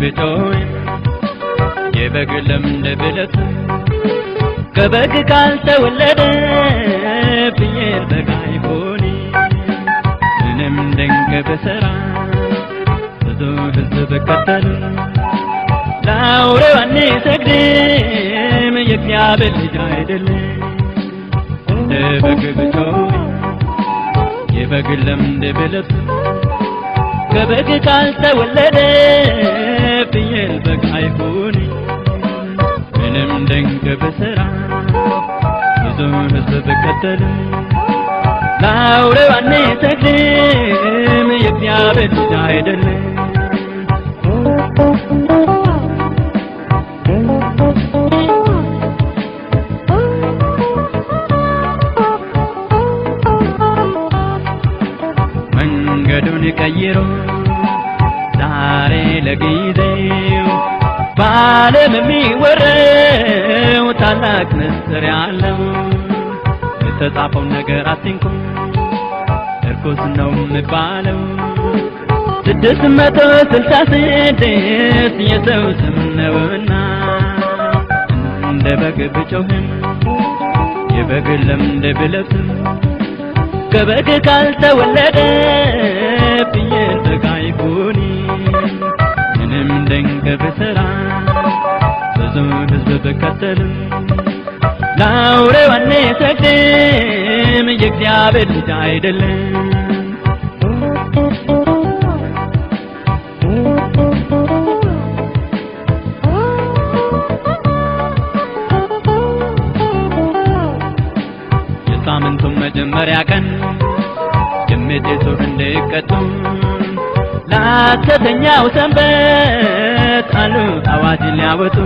ብጮህ የበግ ለምድ ብለት ከበግ ካልተወለደ ፍየል በግ አይሆን ምንም ድንቅ ብሰራ ብዙ ሕዝብ ከተል ለአውሬው አንሰግድም የእግዚአብሔር ልጅ አይደለም እንደ በግ ብጮህ የበግ ለምድ ብለት ከበግ ካልተወለደ ፍየል በግ አይሆን ምንም ድንቅ ብሰራ ብዙ ሕዝብ ከተል ለአውሬው አንሰግድም የእግዚአብሔር ልጅ አይደለም መንገዱን ቀይሮ ዛሬ ለጊዜው በዓለም የሚወራው ታላቅ ምስጢር ያለው የተጻፈው ነገር አትንኩ እርኩስ ነው የሚባለው 666 የሰው ስም ነውና እንደ በግ ብጮህም የበግ ለምድ ብለብስም ከበግ ካልተወለደ ፍየል በግ አይሆን ምንም ድንቅ ብሰራ ብዙ ሕዝብ ብከተልም ለአውሬው አንሰግድም የእግዚአብሔር ልጅ አይደለም የሳምንቱን መጀመሪያ ቀን የሚጤሱ እንዲቀጡ ለሐሰተኛው ሰንበት አሉ አዋጅ ሊያወጡ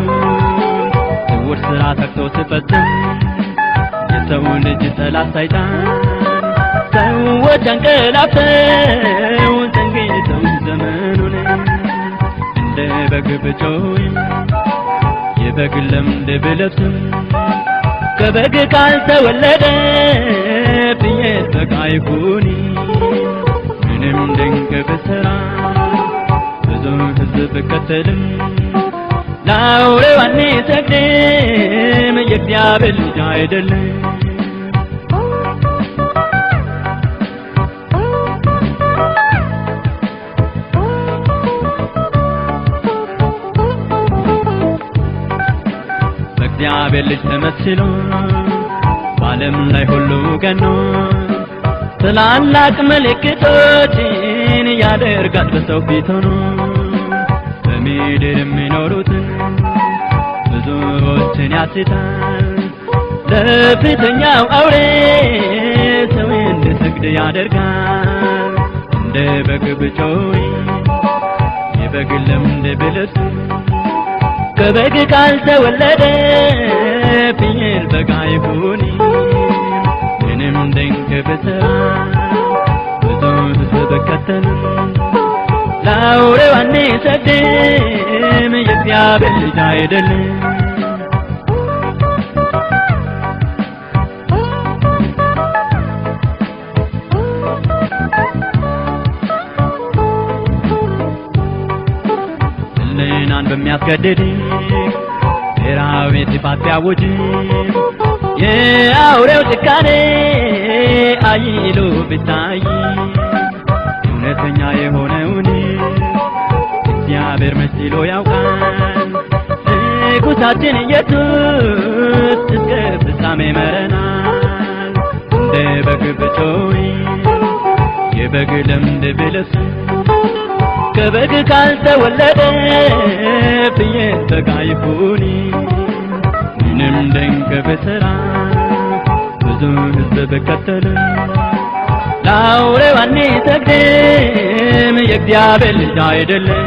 ስውር ሥራ ተግቶ ሲፈጽም የሰው ልጅ ጠላት ሰይጣን ሰዎች አንቀላፍተው ዘንግተው ዘመኑን እንደ በግ ብጮህ የበግ ለምድ ብለብስም ከበግ ካልተወለደ ፍየል በግ አይሆን ምንም ድንቅ ብሰራ ብዙ ሕዝብ ብከተልም ለአውሬው አንሰግድም የእግዚአብሔር ልጅ አይደለም በእግዚአብሔር ልጅ ተመስሎ በዓለም ላይ ሁሉ ገኖ ትላላቅ ምልክቶችን ያደርጋል በሰው ፊት ሆኖ በምድር የሚኖሩትን ብዙዎችን ያስታል ለፊተኛው አውሬ ሰው እንዲሰግድ ያደርጋል እንደ በግ ብጮህ የበግ ለምድ ብለብስም ከበግ ካልተወለደ ፍየል በግ አይሆን ምንም ድንቅ ብሰራ ብዙ ሕዝብ ብከተል ለአውሬው አንሰግድም የእግዚአብሔር ልጅ አይደለም ሕሊናን በሚያስገድድ ብሔራዊ ጥፋት ቢያውጅ የአውሬው ጭካኔ አይሎ ቢታይ እውነተኛ የሆነውን እግዚአብሔር መስሎ ያውቃል ንጉሣችን ኢየሱስ እስከ ፍጻሜ መረናል እንደ በግ ብጮህ የበግ ለምድ ብለብስም ከበግ ካልተወለደ ፍየል በግ አይሆን ምንም ድንቅ ብሰራ ብዙ ሕዝብ ብከተል ለአውሬው አንሰግድም የእግዚአብሔር ልጅ አይደለም